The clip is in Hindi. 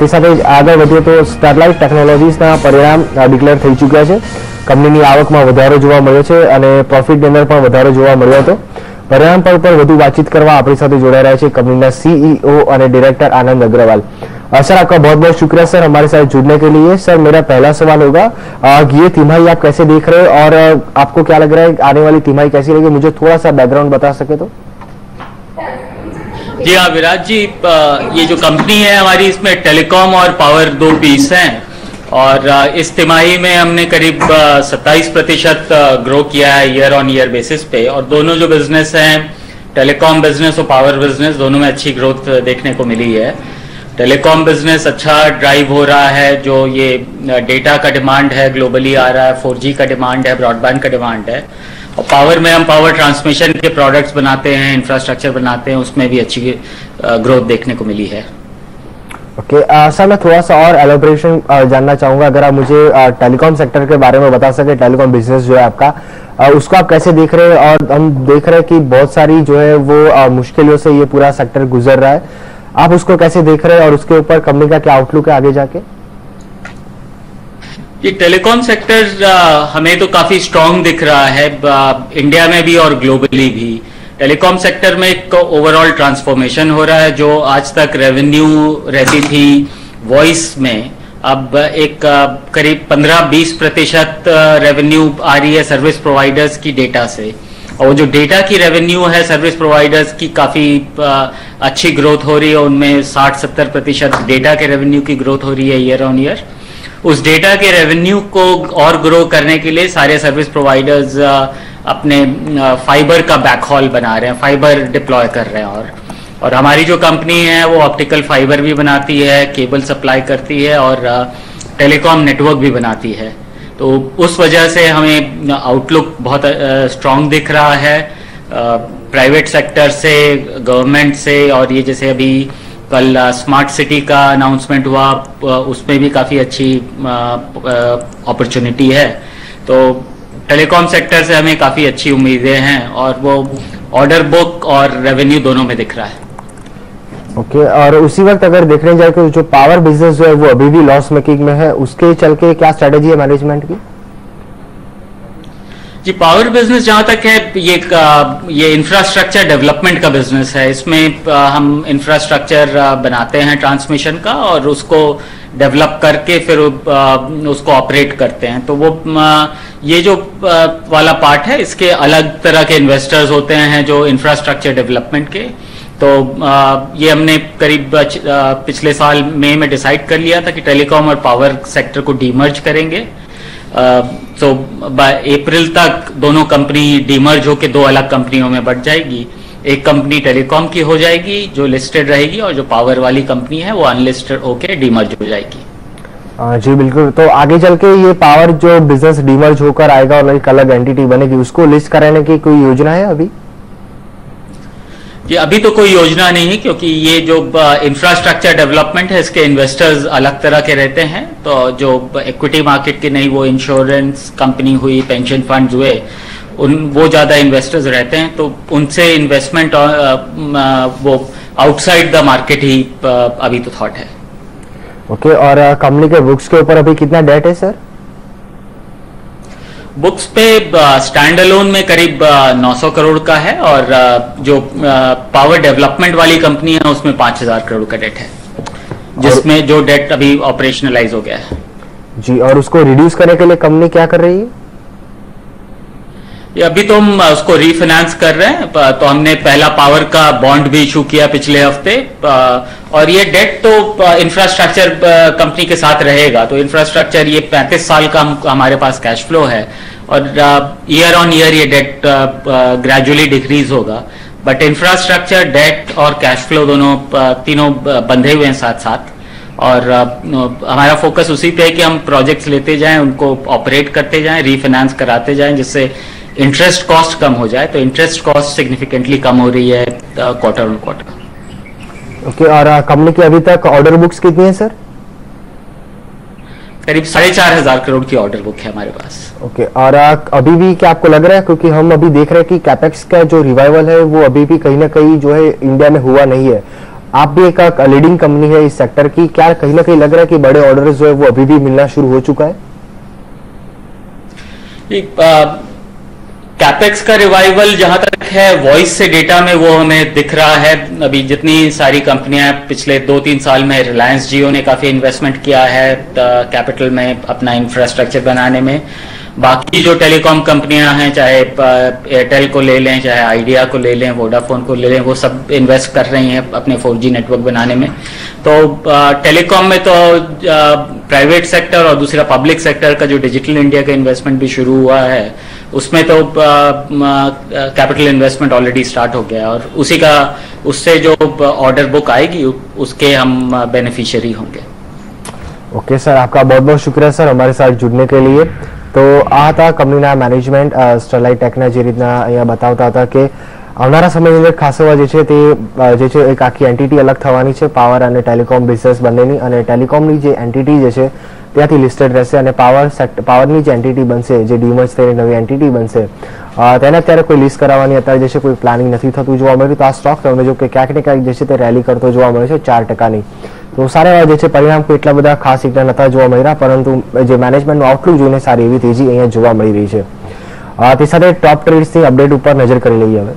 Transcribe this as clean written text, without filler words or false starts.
તે સાથે આગળ વધીએ તો સ્ટરલાઇટ ટેકનોલોજીસના પરિણામ ડિક્લેર થઈ ચૂક્યા છે। કંપનીની આવકમાં વધારો જોવા મળ્યો છે અને પ્રોફિટની અંદર પણ વધારો જોવા મળ્યો હતો। પરિણામ પર વધુ बातचीत करवा अपनी साथ जोड़ाई रहे कंपनी सीईओ और डायरेक्टर आनंद अग्रवाल। सर आपका बहुत बहुत शुक्रिया सर हमारे साथ जुड़ने के लिए। सर मेरा पहला सवाल होगा ये तिमाही आप कैसे देख रहे हो और आपको क्या लग रहा है आने वाली तिमाही कैसी रहेगी, मुझे थोड़ा सा बैकग्राउंड बता सके तो। जी हाँ विराट जी, ये जो कंपनी है हमारी इसमें टेलीकॉम और पावर दो पीस हैं और इस तिमाही में हमने करीब 27% ग्रो किया है ईयर ऑन ईयर बेसिस पे। और दोनों जो बिजनेस हैं टेलीकॉम बिजनेस और पावर बिजनेस दोनों में अच्छी ग्रोथ देखने को मिली है। टेलीकॉम बिजनेस अच्छा ड्राइव हो रहा है, जो ये डेटा का डिमांड है ग्लोबली आ रहा है, 4G का डिमांड है, ब्रॉडबैंड का डिमांड है। और पावर में हम पावर ट्रांसमिशन के प्रोडक्ट्स बनाते हैं, इंफ्रास्ट्रक्चर बनाते हैं, उसमें भी अच्छी ग्रोथ देखने को मिली है। ओके सर मैं थोड़ा सा और एलोब्रेशन जानना चाहूंगा, अगर आप मुझे टेलीकॉम सेक्टर के बारे में बता सके। टेलीकॉम बिजनेस जो है आपका उसको आप कैसे देख रहे हैं, और हम देख रहे हैं कि बहुत सारी जो है वो मुश्किलों से ये पूरा सेक्टर गुजर रहा है, आप उसको कैसे देख रहे हैं और उसके ऊपर कंपनी का क्या आउटलुक है आगे जाके। ये टेलीकॉम सेक्टर हमें तो काफी स्ट्रांग दिख रहा है इंडिया में भी और ग्लोबली भी। टेलीकॉम सेक्टर में एक ओवरऑल ट्रांसफॉर्मेशन हो रहा है। जो आज तक रेवेन्यू रहती थी वॉइस में, अब एक करीब 15-20% रेवेन्यू आ रही है सर्विस प्रोवाइडर्स की डेटा से। और जो डेटा की रेवेन्यू है सर्विस प्रोवाइडर्स की काफी अच्छी ग्रोथ हो रही है, उनमें 60-70% डेटा के रेवेन्यू की ग्रोथ हो रही है ईयर ऑन ईयर। उस डेटा के रेवेन्यू को और ग्रो करने के लिए सारे सर्विस प्रोवाइडर्स अपने फाइबर का बैकहॉल बना रहे हैं, फाइबर डिप्लॉय कर रहे हैं। और हमारी जो कंपनी है वो ऑप्टिकल फाइबर भी बनाती है, केबल सप्लाई करती है और टेलीकॉम नेटवर्क भी बनाती है। तो उस वजह से हमें आउटलुक बहुत स्ट्रांग दिख रहा है प्राइवेट सेक्टर से, गवर्नमेंट से। और ये जैसे अभी कल स्मार्ट सिटी का अनाउंसमेंट हुआ, उसमें भी काफ़ी अच्छी अपॉर्चुनिटी है। तो टेलीकॉम सेक्टर से हमें काफ़ी अच्छी उम्मीदें हैं और वो ऑर्डर बुक और रेवेन्यू दोनों में दिख रहा है। ओके और उसी वक्त अगर देखने जाए तो जो पावर बिजनेस जो है वो अभी भी लॉस मेकिंग में है, उसके चल के क्या स्ट्रेटेजी है मैनेजमेंट की। जी पावर बिजनेस जहाँ तक है ये इंफ्रास्ट्रक्चर डेवलपमेंट का बिजनेस है। इसमें हम इंफ्रास्ट्रक्चर बनाते हैं ट्रांसमिशन का और उसको डेवलप करके फिर उसको ऑपरेट करते हैं। तो वो ये जो वाला पार्ट है इसके अलग तरह के इन्वेस्टर्स होते हैं जो इंफ्रास्ट्रक्चर डेवलपमेंट के। तो ये हमने करीब पिछले साल मई में डिसाइड कर लिया था कि टेलीकॉम और पावर सेक्टर को डीमर्ज करेंगे। तो अप्रैल तक दोनों कंपनी डीमर्ज होकर दो अलग कंपनियों में बढ़ जाएगी। एक कंपनी टेलीकॉम की हो जाएगी जो लिस्टेड रहेगी और जो पावर वाली कंपनी है वो अनलिस्टेड होकर डीमर्ज हो जाएगी। जी बिल्कुल। तो आगे चल के ये पावर जो बिजनेस डीमर्ज होकर आएगा और एक अलग एंटिटी बनेगी, उसको लिस्ट कराने की कोई योजना है अभी। ये अभी तो कोई योजना नहीं है क्योंकि ये जो इंफ्रास्ट्रक्चर डेवलपमेंट है इसके इन्वेस्टर्स अलग तरह के रहते हैं। तो जो इक्विटी मार्केट की नहीं, वो इंश्योरेंस कंपनी हुई, पेंशन फंड्स हुए, वो ज़्यादा इन्वेस्टर्स रहते हैं। तो उनसे इन्वेस्टमेंट वो आउटसाइड द मार्केट ही अभी तो थॉट है। ओके और कंपनी के बुक्स के ऊपर अभी कितना डेट है सर। बुक्स पे स्टैंड अलोन में करीब 900 करोड़ का है और जो पावर डेवलपमेंट वाली कंपनी है उसमें 5000 करोड़ का डेट है, जिसमें जो डेट अभी ऑपरेशनलाइज हो गया है। जी और उसको रिड्यूस करने के लिए कंपनी क्या कर रही है। ये अभी तो हम उसको रीफाइनेंस कर रहे हैं। तो हमने पहला पावर का बॉन्ड भी इशू किया पिछले हफ्ते और ये डेट तो इंफ्रास्ट्रक्चर कंपनी के साथ रहेगा। तो इंफ्रास्ट्रक्चर ये 35 साल का हमारे पास कैश फ्लो है और ईयर ऑन ईयर ये डेट ग्रेजुअली डिक्रीज होगा। बट इंफ्रास्ट्रक्चर, डेट और कैश फ्लो दोनों तीनों बंधे हुए हैं साथ साथ। और हमारा फोकस उसी पे है कि हम प्रोजेक्ट्स लेते जाएं, उनको ऑपरेट करते जाएं, रीफाइनेंस कराते जाएं, जिससे इंटरेस्ट कॉस्ट कम हो जाए। तो इंटरेस्ट कॉस्ट सिग्निफिकेंटली कम हो रही है क्वार्टर ऑन क्वार्टर। ओके और कंपनी की अभी तक ऑर्डर बुक्स कितनी है सर। करीब 4500 करोड़ की ऑर्डर बुक है हमारे पास। ओके और अभी भी क्या आपको लग रहा है, क्योंकि हम अभी देख रहे हैं कि कैपेक्स का जो रिवाइवल है वो अभी भी कहीं ना कहीं जो है इंडिया में हुआ नहीं है, आप भी एक लीडिंग कंपनी है इस सेक्टर की, क्या कहीं ना कहीं लग रहा है कि बड़े ऑर्डर्स जो है वो अभी भी मिलना शुरू हो चुका है? कैपेक्स का रिवाइवल जहां तक है वॉइस से डेटा में वो हमें दिख रहा है। अभी जितनी सारी कंपनियां पिछले 2-3 साल में, रिलायंस जियो ने काफी इन्वेस्टमेंट किया है कैपिटल में अपना इंफ्रास्ट्रक्चर बनाने में। बाकी जो टेलीकॉम कंपनियां हैं, चाहे एयरटेल को ले लें, चाहे आइडिया को ले लें, वोडाफोन को ले लें, वो सब इन्वेस्ट कर रही हैं अपने 4G नेटवर्क बनाने में। तो टेलीकॉम में तो प्राइवेट सेक्टर और दूसरा पब्लिक सेक्टर का जो डिजिटल इंडिया का इन्वेस्टमेंट भी शुरू हुआ है, उसमें तो कैपिटल इन्वेस्टमेंट ऑलरेडी स्टार्ट हो गया और उससे जो ऑर्डर बुक आएगी उसके हम बेनिफिशियरी होंगे। ओके सर, आपका बहुत बहुत शुक्रिया सर हमारे साथ जुड़ने के लिए। तो આ હતા કંપનીના મેનેજમેન્ટ સ્ટરલાઇટ ટેકના જે રીતના અહીંયા બતાવતા હતા કે આવનારા સમયની અંદર ખાસ એવા જે છે તે જે છે એક આખી એન્ટિટી અલગ થવાની છે પાવર અને ટેલિકોમ બિઝનેસ બંનેની, અને ટેલિકોમની જે એન્ટિટી જે છે ત્યાંથી લિસ્ટેડ રહેશે અને પાવરની જે એન્ટિટી બનશે, જે ડીમર્જ થઈને નવી એન્ટિટી બનશે, તેને અત્યારે કોઈ લિસ્ટ કરાવવાની અત્યારે જે છે કોઈ પ્લાનિંગ નથી થતું જોવા મળ્યું। તો આ સ્ટોક તમને જો કે ક્યાંક ને ક્યાંક જે છે તે રેલી કરતો જોવા મળે છે 4%ની। તો સારા એવા જે છે પરિણામ કોઈ એટલા બધા ખાસ એકલા નતા જોવા મળી રહ્યા, પરંતુ જે મેનેજમેન્ટનું આઉટલુક જોઈને સારી એવી તેજી અહીંયા જોવા મળી રહી છે। તે સાથે ટોપ ટ્રેડ્સની અપડેટ ઉપર નજર કરી લઈએ હવે।